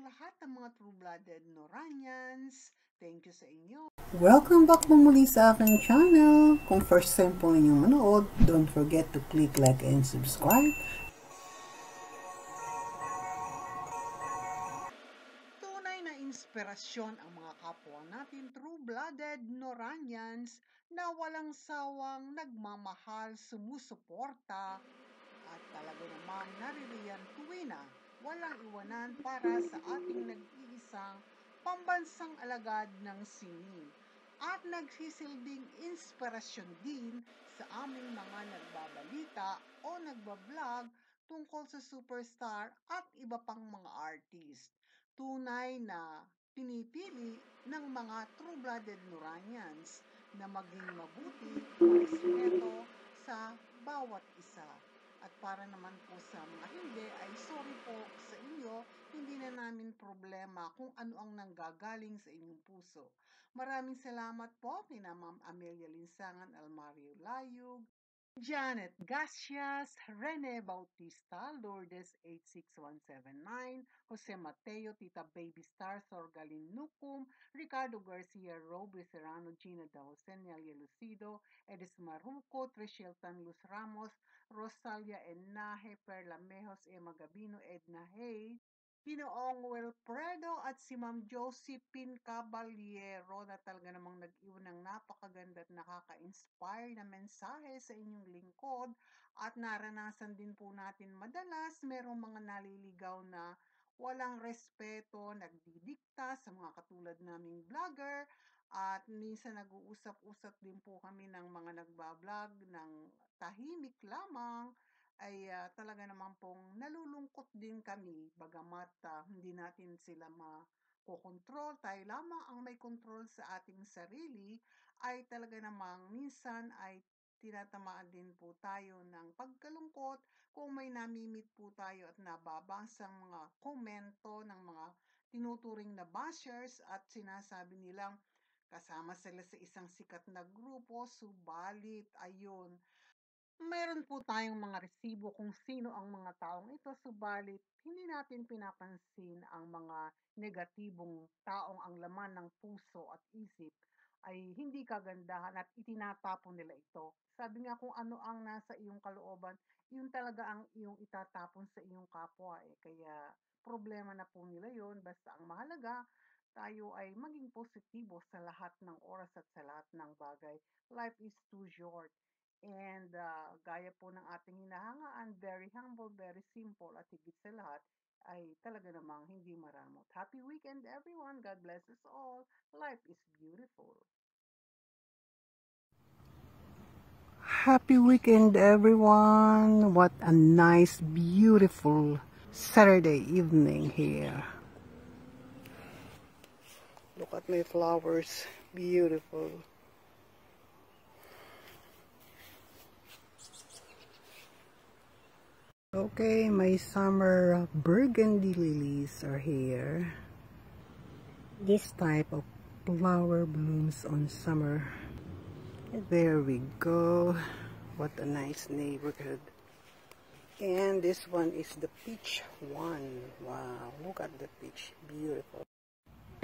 lahat ng mga true-blooded Noranians. Thank you sa inyo. Welcome back po muli sa aking channel. Kung first time po inyong manood, don't forget to click like and subscribe. Tunay na inspirasyon ang mga kapwa natin true-blooded Noranians na walang sawang nagmamahal, sumusuporta at talaga namang naririyan tuwina, walang iwanan para sa ating nag-iisang pambansang alagad ng sining at nagsisilbing inspirasyon din sa aming mga nagbabalita o nagbablog tungkol sa superstar at iba pang mga artist. Tunay na pinipili ng mga true-blooded Noranians na maging mabuti, marespeto sa bawat isa. At para naman po sa mga hindi, ay sorry po sa inyo, hindi na namin problema kung ano ang nanggagaling sa inyong puso. Maraming salamat po kina Ma'am Amelia Linsangan Almario Layug, Janet Gacias, Rene Bautista, Lourdes 86179, Jose Mateo, Tita Baby Star, Sorgalin Nukum, Ricardo Garcia, Roby Serrano, Gina Dausen, Nelia Lucido, Edis Maruco, Trishel Tanlus Ramos, Rosalia Enaje, Perla Mejos, Emma Gabino, Edna Hay, Ginoong Wilfredo at si Ma'am Josephine Caballero na talaga namang nag-iwan ng napakaganda at nakaka-inspire na mensahe sa inyong lingkod at naranasan din po natin madalas merong mga naliligaw na walang respeto, nagdidikta sa mga katulad naming vlogger at minsan nag-uusap-usap din po kami ng mga nagbablog ng tahimik lamang ay talaga naman pong nalulungkot din kami bagamat hindi natin sila makokontrol, tayo lamang ang may control sa ating sarili ay talaga namang minsan ay tinatamaan din po tayo ng pagkalungkot kung may namimit po tayo at nababasang mga komento ng mga tinuturing na bashers at sinasabi nilang kasama sila sa isang sikat na grupo, subalit ayun, meron po tayong mga resibo kung sino ang mga taong ito, subalit hindi natin pinapansin ang mga negatibong taong ang laman ng puso at isip ay hindi kagandahan at itinatapon nila ito. Sabi nga kung ano ang nasa iyong kalooban, yun talaga ang iyong itatapon sa iyong kapwa. Kaya problema na po nila yun. Basta ang mahalaga, tayo ay maging positibo sa lahat ng oras at sa lahat ng bagay. Life is too short. And gaya po ng ating hinahangaan, very humble, very simple, at higit sa lahat, ay talaga namang hindi maramot. Happy weekend everyone! God bless us all! Life is beautiful! Happy weekend everyone! What a nice, beautiful Saturday evening here. Look at my flowers, beautiful. Okay, my summer burgundy lilies are here. This type of flower blooms on summer. There we go. What a nice neighborhood. And this one is the peach one. Wow, look at the peach. Beautiful.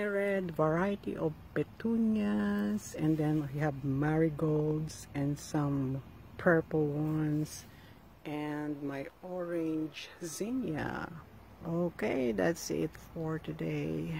A red variety of petunias, and then we have marigolds and some purple ones, and my orange zinnia. Okay, that's it for today.